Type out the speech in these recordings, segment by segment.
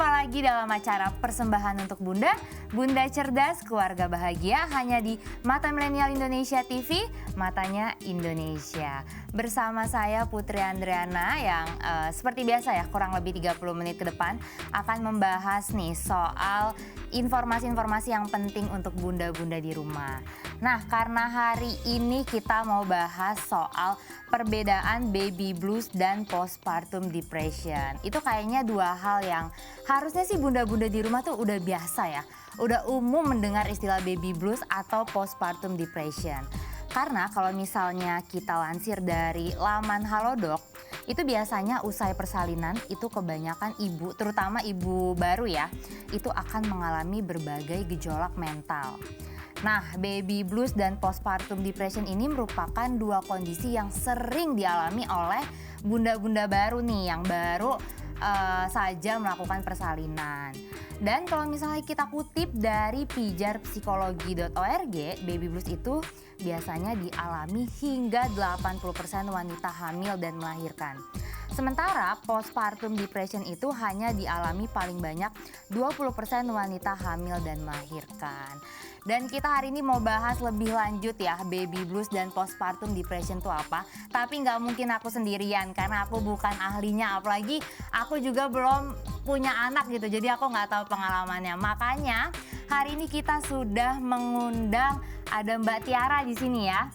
Jumpa lagi dalam acara persembahan untuk Bunda, Bunda Cerdas, Keluarga Bahagia hanya di Mata Milenial Indonesia TV, Matanya Indonesia. Bersama saya Putri Andriana yang seperti biasa ya kurang lebih 30 menit ke depan akan membahas nih soal informasi-informasi yang penting untuk bunda-bunda di rumah. Nah, karena hari ini kita mau bahas soal perbedaan baby blues dan postpartum depression. Itu kayaknya dua hal yang harusnya sih bunda-bunda di rumah tuh udah biasa ya. Udah umum mendengar istilah baby blues atau postpartum depression. Karena kalau misalnya kita lansir dari laman Halodoc, itu biasanya usai persalinan itu kebanyakan ibu, terutama ibu baru ya, itu akan mengalami berbagai gejolak mental. Nah, baby blues dan postpartum depression ini merupakan dua kondisi yang sering dialami oleh bunda-bunda baru nih, yang baru saja melakukan persalinan. Dan kalau misalnya kita kutip dari pijarpsikologi.org, baby blues itu biasanya dialami hingga 80% wanita hamil dan melahirkan. Sementara postpartum depression itu hanya dialami paling banyak 20% wanita hamil dan melahirkan. Dan kita hari ini mau bahas lebih lanjut ya baby blues dan postpartum depression itu apa. Tapi nggak mungkin aku sendirian karena aku bukan ahlinya, apalagi aku juga belum punya anak gitu. Jadi aku nggak tahu pengalamannya. Makanya hari ini kita sudah mengundang ada Mbak Tiara di sini ya.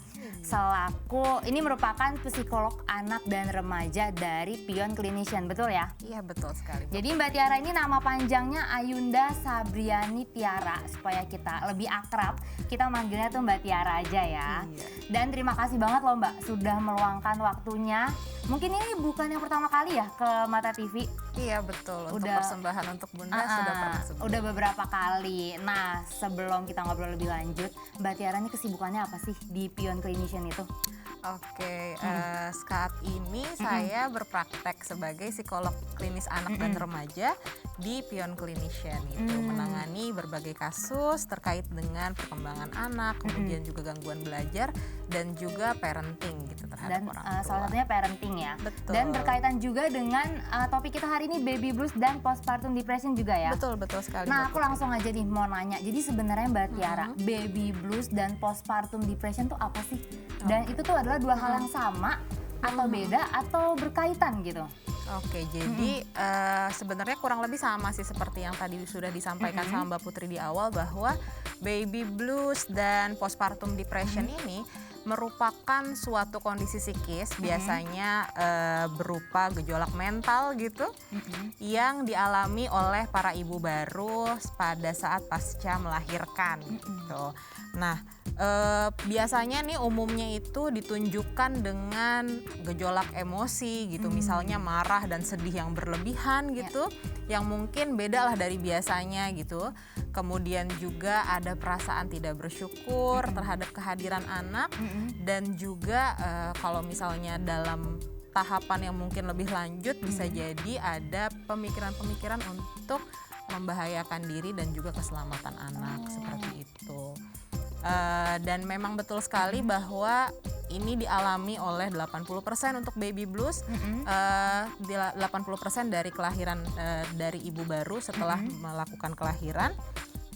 Selaku ini merupakan psikolog anak dan remaja dari Pion Clinician, betul ya? Iya, betul sekali. Jadi Mbak Tiara ini nama panjangnya Ayunda Sabriani Tiara. Supaya kita lebih akrab, kita manggilnya tuh Mbak Tiara aja ya. Iya. Dan terima kasih banget loh Mbak sudah meluangkan waktunya. Mungkin ini bukan yang pertama kali ya ke Mata TV? Iya, betul. Untuk Udah, persembahan untuk Bunda sudah pernah sebelumnya. udah beberapa kali. Nah, sebelum kita ngobrol lebih lanjut, Mbak Tiara ini kesibukannya apa sih di Pion Clinician itu? Oke, saat ini saya berpraktek sebagai psikolog klinis anak dan remaja di Pion Clinician itu menangani berbagai kasus terkait dengan perkembangan anak, kemudian juga gangguan belajar dan juga parenting gitu terhadap Dan orang tua. salah satunya parenting ya. Betul. Dan berkaitan juga dengan topik kita hari ini baby blues dan postpartum depression juga ya. Betul sekali. Nah, Mbak aku Putri. langsung aja nih mau nanya. Jadi sebenarnya Mbak Tiara, baby blues dan postpartum depression tuh apa sih? Dan itu tuh adalah dua hal yang sama atau beda atau berkaitan gitu? Oke, jadi sebenarnya kurang lebih sama sih seperti yang tadi sudah disampaikan sama Mbak Putri di awal, bahwa baby blues dan postpartum depression ini merupakan suatu kondisi psikis biasanya berupa gejolak mental gitu yang dialami oleh para ibu baru pada saat pasca melahirkan gitu. Nah, biasanya nih umumnya itu ditunjukkan dengan gejolak emosi gitu, misalnya marah dan sedih yang berlebihan gitu, yang mungkin beda lah dari biasanya gitu. Kemudian juga ada perasaan tidak bersyukur terhadap kehadiran anak, dan juga kalau misalnya dalam tahapan yang mungkin lebih lanjut bisa jadi ada pemikiran-pemikiran untuk membahayakan diri dan juga keselamatan anak seperti itu. Dan memang betul sekali bahwa ini dialami oleh 80% untuk baby blues, 80% dari kelahiran dari ibu baru setelah melakukan kelahiran.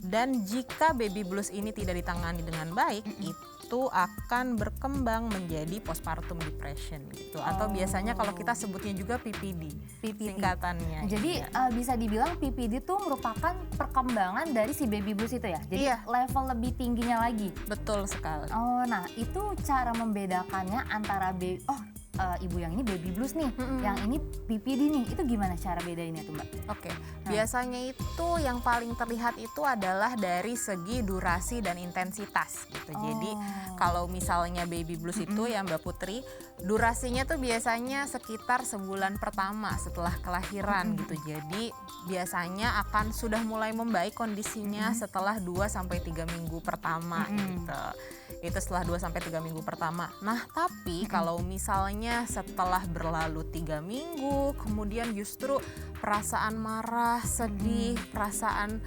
Dan jika baby blues ini tidak ditangani dengan baik, itu akan berkembang menjadi postpartum depression gitu. Atau biasanya kalau kita sebutnya juga PPD, singkatannya. Jadi bisa dibilang PPD itu merupakan perkembangan dari si baby blues itu ya? Jadi level lebih tingginya lagi? Betul sekali. Oh, nah itu cara membedakannya antara ibu yang ini baby blues nih, yang ini PPD nih, itu gimana cara bedainnya tuh Mbak? Oke, biasanya itu yang paling terlihat itu adalah dari segi durasi dan intensitas gitu. Jadi kalau misalnya baby blues itu ya Mbak Putri, durasinya tuh biasanya sekitar sebulan pertama setelah kelahiran gitu. Jadi biasanya akan sudah mulai membaik kondisinya setelah 2-3 minggu pertama gitu. Itu setelah 2-3 minggu pertama. Nah, tapi kalau misalnya setelah berlalu 3 minggu, kemudian justru perasaan marah, sedih, perasaan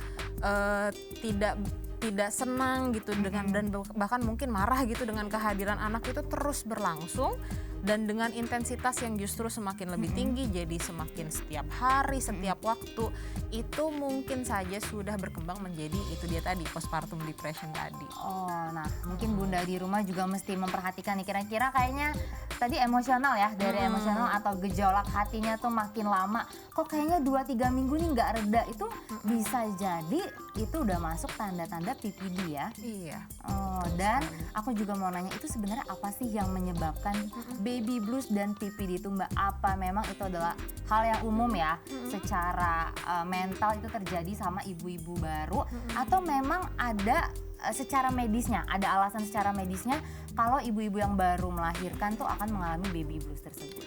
tidak senang gitu dengan dan bahkan mungkin marah gitu dengan kehadiran anak itu terus berlangsung, dan dengan intensitas yang justru semakin lebih tinggi, jadi semakin setiap hari, setiap waktu, itu mungkin saja sudah berkembang menjadi itu dia tadi, postpartum depression tadi. Oh, nah mungkin Bunda di rumah juga mesti memperhatikan nih, kira-kira kayaknya tadi emosional ya, dari emosional atau gejolak hatinya tuh makin lama, kok kayaknya 2-3 minggu nih nggak reda, itu bisa jadi itu udah masuk tanda-tanda PPD ya. Iya. Oh, dan aku juga mau nanya, itu sebenarnya apa sih yang menyebabkan baby blues dan PPD itu Mbak? Apa memang itu adalah hal yang umum ya, secara mental itu terjadi sama ibu-ibu baru, atau memang ada secara medisnya, ada alasan secara medisnya kalau ibu-ibu yang baru melahirkan tuh akan mengalami baby blues tersebut?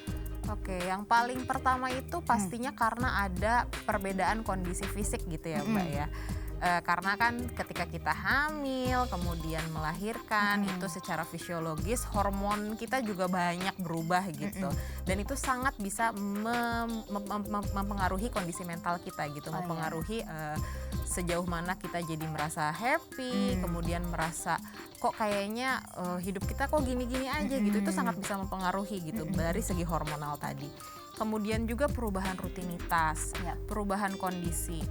Oke, yang paling pertama itu pastinya karena ada perbedaan kondisi fisik gitu ya Mbak ya. Karena kan ketika kita hamil kemudian melahirkan itu secara fisiologis hormon kita juga banyak berubah gitu, dan itu sangat bisa mempengaruhi kondisi mental kita gitu, mempengaruhi sejauh mana kita jadi merasa happy, kemudian merasa kok kayaknya hidup kita kok gini-gini aja gitu, itu sangat bisa mempengaruhi gitu dari segi hormonal tadi. Kemudian juga perubahan rutinitas, perubahan kondisi.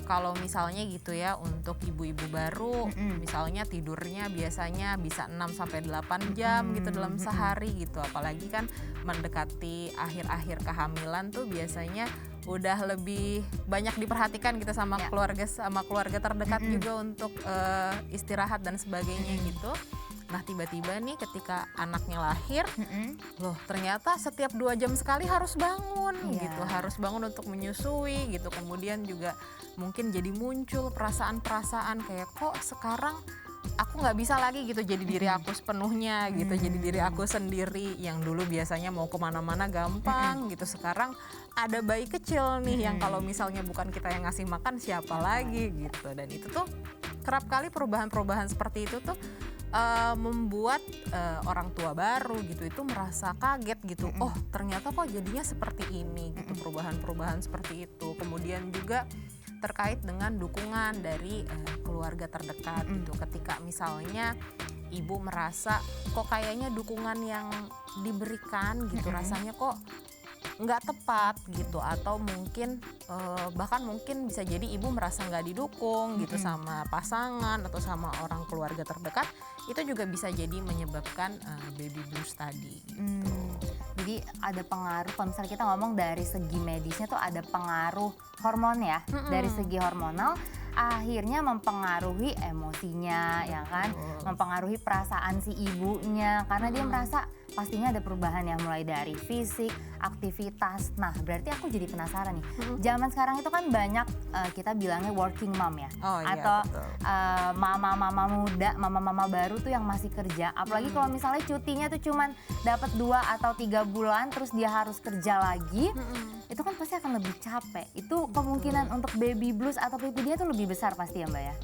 Kalau misalnya gitu ya, untuk ibu-ibu baru misalnya tidurnya biasanya bisa 6-8 jam gitu dalam sehari gitu, apalagi kan mendekati akhir-akhir kehamilan tuh biasanya udah lebih banyak diperhatikan gitu sama keluarga terdekat juga untuk istirahat dan sebagainya gitu. Nah tiba-tiba nih ketika anaknya lahir, loh ternyata setiap 2 jam sekali harus bangun gitu, harus bangun untuk menyusui gitu. Kemudian juga mungkin jadi muncul perasaan-perasaan kayak kok sekarang aku nggak bisa lagi gitu jadi diri aku sepenuhnya gitu, jadi diri aku sendiri. Yang dulu biasanya mau kemana-mana gampang gitu, sekarang ada bayi kecil nih yang kalau misalnya bukan kita yang ngasih makan siapa lagi gitu. Dan itu tuh kerap kali perubahan-perubahan seperti itu tuh membuat orang tua baru gitu itu merasa kaget gitu, oh ternyata kok jadinya seperti ini gitu, perubahan-perubahan seperti itu. Kemudian juga terkait dengan dukungan dari keluarga terdekat gitu, ketika misalnya ibu merasa kok kayaknya dukungan yang diberikan gitu rasanya kok nggak tepat gitu, atau mungkin bahkan mungkin bisa jadi ibu merasa nggak didukung gitu sama pasangan atau sama orang keluarga terdekat, itu juga bisa jadi menyebabkan baby blues tadi gitu. Jadi ada pengaruh, kalau misalnya kita ngomong dari segi medisnya tuh ada pengaruh hormon ya, dari segi hormonal akhirnya mempengaruhi emosinya ya kan, mempengaruhi perasaan si ibunya karena dia merasa pastinya ada perubahan yang mulai dari fisik, aktivitas. Nah berarti aku jadi penasaran nih, zaman sekarang itu kan banyak kita bilangnya working mom ya, atau mama-mama muda, mama-mama baru tuh yang masih kerja. Apalagi kalau misalnya cutinya tuh cuman dapat 2 atau 3 bulan terus dia harus kerja lagi, itu kan pasti akan lebih capek. Itu kemungkinan untuk baby blues atau PPD itu lebih besar pasti ya Mbak ya?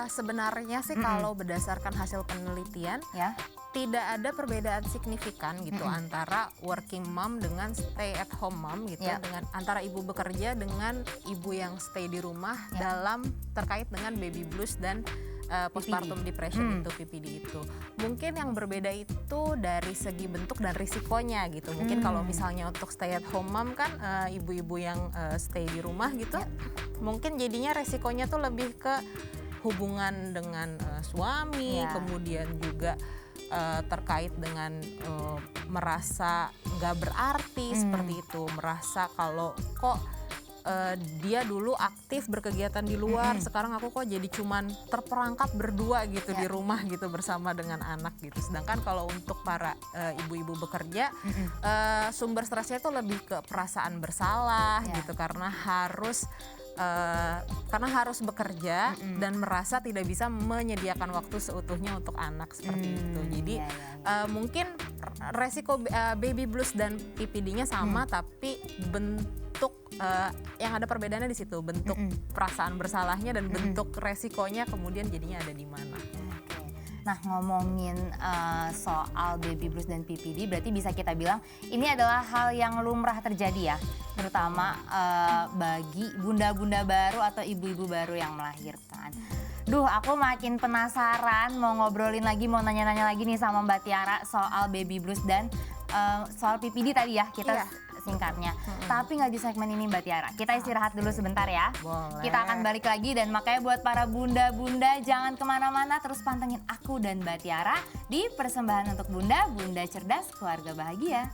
Sebenarnya sih kalau berdasarkan hasil penelitian Ya. tidak ada perbedaan signifikan gitu antara working mom dengan stay at home mom gitu, dengan antara ibu bekerja dengan ibu yang stay di rumah dalam terkait dengan baby blues dan postpartum depression itu, PPD itu. Mungkin yang berbeda itu dari segi bentuk dan risikonya gitu. Mungkin kalau misalnya untuk stay at home mom kan ibu-ibu yang stay di rumah gitu, mungkin jadinya resikonya tuh lebih ke hubungan dengan suami, kemudian juga terkait dengan merasa nggak berarti seperti itu, merasa kalau kok dia dulu aktif berkegiatan di luar, sekarang aku kok jadi cuman terperangkap berdua gitu di rumah gitu bersama dengan anak gitu. Sedangkan kalau untuk para ibu-ibu bekerja, sumber stresnya itu lebih ke perasaan bersalah gitu karena harus bekerja dan merasa tidak bisa menyediakan waktu seutuhnya untuk anak seperti itu. Jadi mungkin resiko baby blues dan PPD-nya sama, tapi bentuk yang ada perbedaannya di situ, bentuk perasaan bersalahnya dan bentuk resikonya kemudian jadinya ada di mana. Nah, ngomongin soal baby blues dan PPD, berarti bisa kita bilang ini adalah hal yang lumrah terjadi ya, terutama bagi bunda-bunda baru atau ibu-ibu baru yang melahirkan. Duh, aku makin penasaran, mau ngobrolin lagi, mau nanya-nanya lagi nih sama Mbak Tiara soal baby blues dan soal PPD tadi ya, kita singkatnya. Tapi nggak di segmen ini Mbak Tiara, kita istirahat dulu sebentar ya. Boleh. Kita akan balik lagi dan makanya buat para bunda-bunda jangan kemana-mana, terus pantengin aku dan Mbak Tiara di Persembahan untuk Bunda, Bunda Cerdas, Keluarga Bahagia.